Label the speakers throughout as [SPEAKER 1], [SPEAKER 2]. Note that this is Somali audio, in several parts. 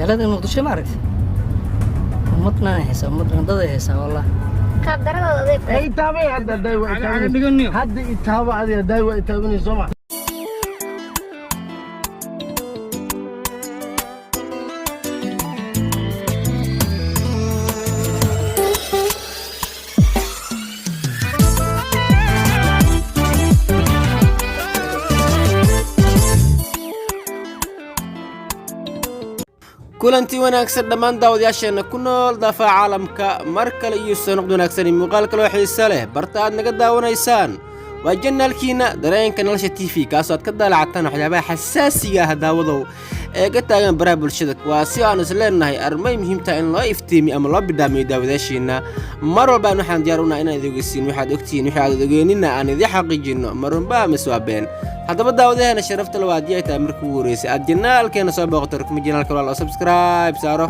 [SPEAKER 1] magaalada muqdisho ma aragtay ummadna heesa ummadna dad heesa wallah
[SPEAKER 2] kadarada adeeg
[SPEAKER 3] ay taabay hadda daywa itaabani hadda itaaba adiga daywa itaabani soma
[SPEAKER 4] kulanti wanaagsan dhammaan daawadayaasheena ku nool daafaca caalamka mar kale iyo soo noqdo wanaagsan muuqaal kale oo xiiso leh barta aad naga daawanaysaan waa janaalkiina dareenka nolosha TV kaas oo aad ka daalactaan waxyaabaha xasaasiga ah daawadow ee ka taagan baraha bulshada kuwaasi aan isleenahay armay muhiimta in loo iftiimiyo ama loo bidhaamiyo daawadayaasheena mar walba waxaan diyaar u nahay inaan idin waxaad ogtiin waxa aad ogeenina aan idin xaqiijino marunba maswaabeen haddaba daawadayaasha sharafta loo aad yeeytaa markii ugu horeysay aad janaalkeena soo booqato rukmi janaalka walaal subscribe saaro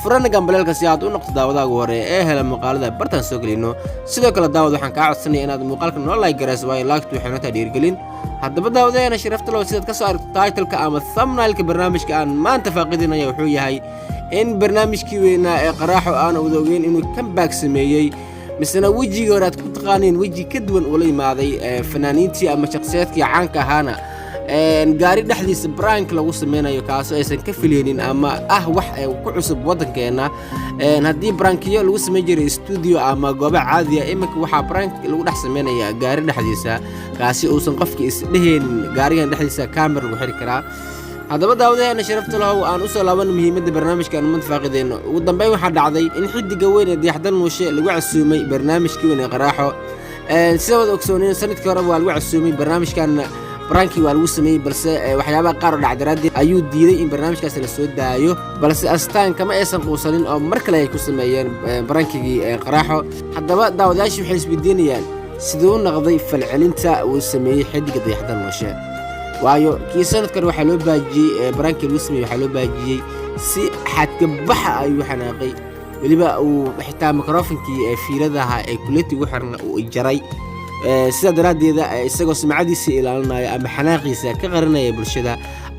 [SPEAKER 4] furana gambaleelka si aad u noqdo daawadaga hore ee hela muuqaalada bartan soo galino sidoo kale daawad waxaan ka codsanayaa inaad muuqaalka noo like garayso way like waxay noo dhiirigelin haddaba daawadayaasha sharafta loo sidaad ka soo aragto title-ka ama thumbnail-ka barnaamijka aan maanta faaqidinayo wuxuu yahay in barnaamijkii weynaa ee qaraaxo aan ogeyn inuu comeback sameeyay misna wajigii hore aad ku taqaaniin waji ka duwan ula yimaaday fanaaniintii ama shakhsiyaadkii caanka ahaana gaari dhexdiisa prank lagu sameynayo kaasoo aysan ka fileenin ama wax ku cusub wadankeena haddii prankiyo lagu sameyn jiray studio ama goobo caadi ah iminka waxaa prank lagu dhex sameynaya gaari dhexdiisa kaasi uusan qofkii isdheheen gaarigan dhexdiisa camera lagu xiri karaa haddaba daawadayaasha sharafta leh aan u soo laaban muhiimadda barnaamijkan maanta faaqideyno ugu dambeyn waxaa dhacday in xidiga weyn ee Dayax Dalnuurshe lagu casuumay barnaamijkii weyn ee qaraaxo sidoo ogsooneen sanadkii hore waa lagu casuumay barnaamijkan branki waa lagu sameeyay balse waxyaabaha qaar oo dhacdaraadii ayuu diiday in barnaamijkaas la soo daayo balse Astaan kama aysan quusanin oo mar kale ay ku sameeyeen brankigii qaraaxo haddaba daawadayaashu waxay isweydiinayaan sidoo noqday falcelinta uu sameeyay xidiga Dayax Dalnuurshe waayo kii sanadkan waxaa loo baajiyay branki lagu sameeyay waxaa loo baajiyay si xadka baxa ayuu xanaaqay waliba uu xitaa mikrofonkii fiiladaha ee kuleti ugu xirna uu jaray sida daraadeeda isagoo sumcadiisa ilaalinaya ama xanaaqiisa ka qaranaya bulshada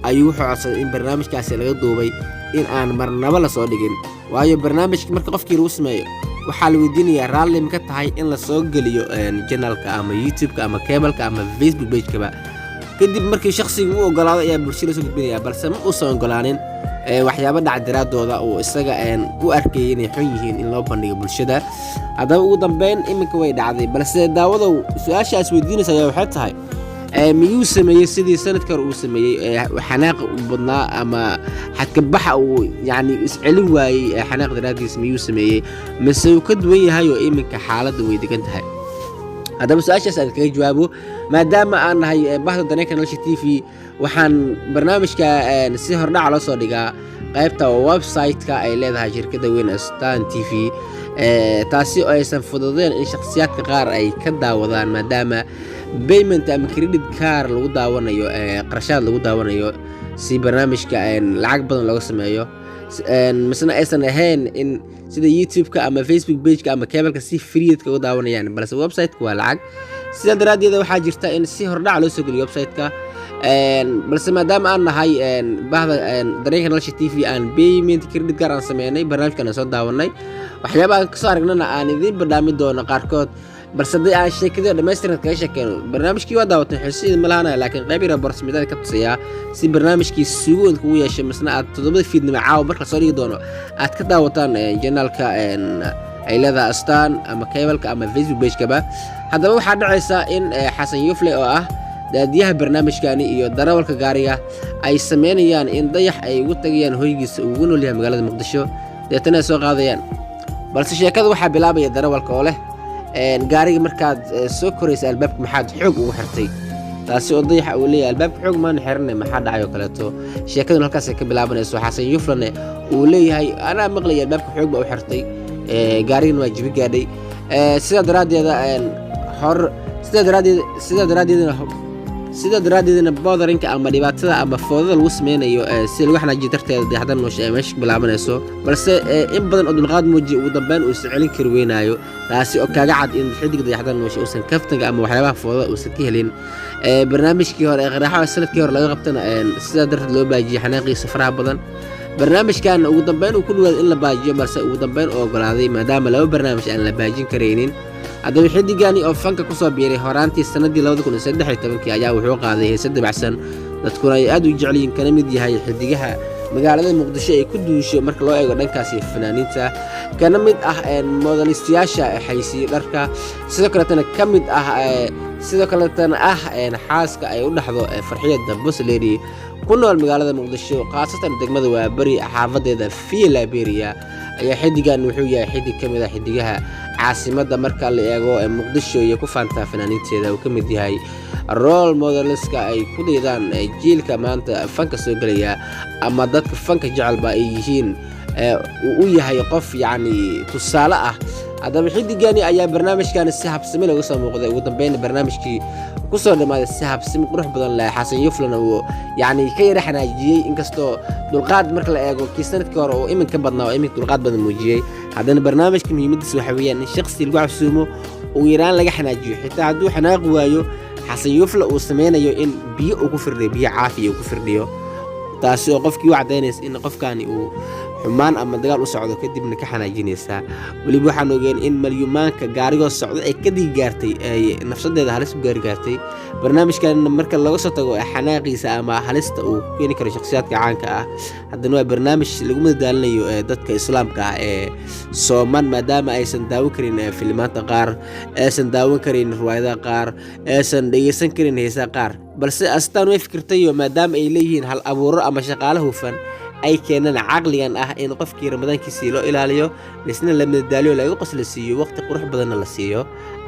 [SPEAKER 4] ayuu wuxuu codsaday in barnaamijkaasi laga duubay in aan marnaba la soo dhigin waayo barnaamijka marka qofkii lagu sameeyo waxaa la weydiinayaa raalli ma ka tahay in la soo geliyo channelka ama YouTube-ka ama cable-ka ama Facebook page-kaba kadib markii shakhsigu uu ogolaaday ayaa bulshada soo gudbinaya balse ma uusan ogolaanin waxyaabo dhacdaraadooda oo isaga u arkay inay xun yihiin in loo bandhigo bulshada haddaba ugu dambeyn iminka way dhacday balse daawadow su-aashaas weydiinaysa ayaa waxay tahay miyuu sameeyey sidii sanadkii hore uu sameeyey xanaaqa u badnaa ama xadka baxa uu yacni iscelin waayey xanaaq daraadiis miyuu sameeyey mise uu ka duwan yahay oo iminka xaaladda way degan tahay haddaba su-aashaas aan kaga jawaabo maadaama aan nahay bahda dareenka nolosha TV waxaan barnaamijka si hordhac loo soo dhigaa qaybta website-ka ay leedahay shirkadda weyn Astaan TV taasi oo aysan fududeen in shakhsiyaadka qaar ay ka daawadaan maadaama payment ama credit card lagu daawanayo qarashaad lagu daawanayo si barnaamijka lacag badan looga sameeyo misna aysan ahayn in sida YouTube-ka ama Facebook page-ka ama cable-ka si free-ka uga daawanayaan balse website-ka waa lacag sida daraadeeda waxaa jirta in si hordhac loo soo geliyo website-ka balse maadaama aan nahay bahda dareenka nolosha TV aan payment credit card aan sameynay barnaamijkan aan soo daawanay waxyaabaha aan ka soo aragnana aan idin badhaami doono qaarkood balse haddii aan sheekada dhammaystiran kaga sheekeyno barnaamijkii waa daawatay xiisiid ma lahanaya laakiin qayb yar borsmidada ka tusayaa si barnaamijkii suugood kugu yeeshay misna aad 7 fiidnimo caawa marka soo dhigi doono aad ka daawataan janaalka ay leedahay Astaan ama cable-ka ama Facebook page-kaba haddaba waxaa dhacaysa in Xasan Yufle oo ah daadiyaha barnaamijkani iyo darawalka gaariga ay sameynayaan in Dayax ay ugu tagayaan hoygiisa ugu nool yahay magaalada Muqdisho deetana soo qaadayaan balse sheekada waxaa bilaabaya darawalka oo leh gaariga markaad soo koraysa albaabka maxaad xoog ugu xirtay taasi oo Dayax uu leeyahay albaabka xoog ma xirnay maxaa dhacay oo kaleeto sheekadu halkaas ka bilaabanayso Xasan Yufle uu leeyahay ana maqlay albaabka xoog ba u xirtay gaarigan waa jibi gaadhay sida daraadeedna botherinka ama dhibaatada ama foodada lagu sameynayo si lagu xanaajiyo darteeda Dayax Dalnuurshe ay meesha bilaabanayso balse in badan oo dulqaad muujiyo ugu dambeyn uu iscelin kari weynaayo taasi oo kaaga cad in xidiga Dayax Dalnuurshe uusan kaftanka ama waxyaabaha foodada uusan ka helin barnaamijkii hore ee qaraaxo sanadkii hore laga qabtana sida darteed loo baajiyay xanaaqiisa faraha badan barnaamijkan ugu dambeyn uu ku dhawaad in la baajiyo balse ugu dambeyn oo ogolaaday maadaama laba barnaamij aan la baajin kareynin haddaba xidigani oo fanka kusoo biiray horaantii sanadii 2013 ayaa wuxuu qaaday heese dabacsan dadkuna ay aad u jecel yihiin kana mid yahay xidigaha magaalada muqdisho ay ku duusho marka loo eego dhankaasi fanaaniinta kana mid ah modelistayaasha xaysiin dharka sidoo kale tan xaaska ay u dhaxdo farxiyada Boslady ku nool magaalada muqdisho qaasatan degmada waa bari xaafadeeda Liberia ayaa xidigan wuxuu yahay xidig kamid ah xidigaha caasimada marka la eego muqdisho iyo ku faanta fanaaniinteeda uu kamid yahay role modeliska ay ku deedaan jiilka maanta fanka soo galaya ama dadka fanka jecel ba ay yihiin uu yahay qof yani tusaale ah haddaba xidigani ayaa barnaamijkan si habsami looga soo muuqday ugu dambeyn barnaamijkii ku soo dhamaaday si habsami qurux badan leh xasan yuflana uu yani ka yara xanaajiyay inkastoo dulqaad marka la eego kii sanadkii hore oo iminka badnaa oo iminka dulqaad badan muujiyay haddana barnaamijka muhiimadiisa waxa weeyaan in shakhsi lagu casuumo uu yaraan laga xanaajiyo xitaa hadduu xanaaqi waayo xasan yufla uu sameynayo in biyo uu ku firdhiyo biyo caafi uu ku firdhiyo taasi oo qofkii u cadeynaysa in qofkani uu xumaan ama dagaal u socdo kadibna ka xanaajinaysa waliba waxaan ogeyn in malyumaanka gaarigo socdo ay ka digaartay ay nafsadeeda halis u gaartay barnaamijkan marka laga soo tago xanaaqiisa ama halista uu keeni karo shakhsiyaadka caanka ah haddana waa barnaamij lagu madaalinayo dadka islaamka ah ee Soomaan maadaama aysan daawan karin filmaanta qaar aysan daawan karin riwaayadaha qaar aysan dhageysan karin heesaha qaar balse Astaan way fikirtay maadaama ay leeyihiin hal abuuro ama shaqaale hufan ay keenan caqligan ah in qofkii ramadaankiisa loo ilaaliyo isna la madaaliyo lagu qoslasiyo waqti qurux badan la siiyo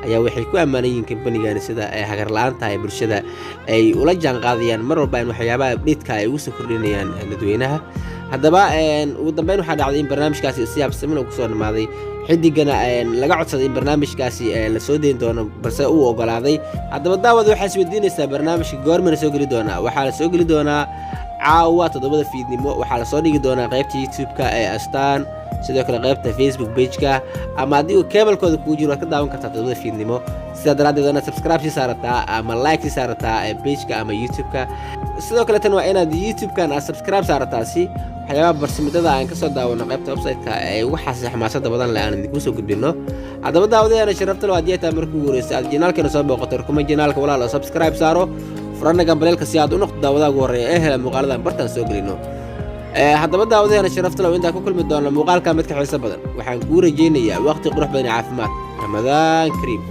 [SPEAKER 4] ayaa waxay ku ammaanayeen company-gan sida ay hagar la'aanta ay bulshada ay ula jaan qaadayaan mar walba in waxyaabaha update-ka ay ugu soo kordhinayaan dadweynaha haddaba ugu dambeyn waxa dhacday in barnaamijkaasi si habsami loo soo dhamaaday xidigana laga codsaday in barnaamijkaasi la soo deyn doono balse uu ogolaaday haddaba daawada waxaa isweydiinaysaa barnaamijka goorma soo gali doonaa waxaa la soo gali doonaa caawa 7 fiidnimo waxaa la soo dhigi doonaa qaybta YouTube-ka ee Astaan sidoo kale qaybta Facebook page-ka ama haddii uu cable-kooda kugu jiro ka daawan kartaa 7 fiidnimo sidaa daraadeedna subscribe si saarataa ama like si saarataa page-ka ama YouTube-ka sidoo kale tan waa inaad YouTube-kan subscribe saarataa si waxyaabaha barsimidada aan ka soo daawano qaybta website-ka ee ugu xamaasada badan leh aan idinku soo gudbino haddaba daawadeena sharafta loo adiyay markuu guuleystay aad janaalkana soo booqato kuma janaalka walaalo subscribe saaro فرنا قبلك سياد ونقطة داودا وري إيه المقالة برتان سوقرينو haddaba daawadeena sharafta leh inta ku kulmi doona muuqaalka mid ka xiiso badan waxaan ku rajeynayaa waqti qurux badan caafimaad Ramadaan Kariim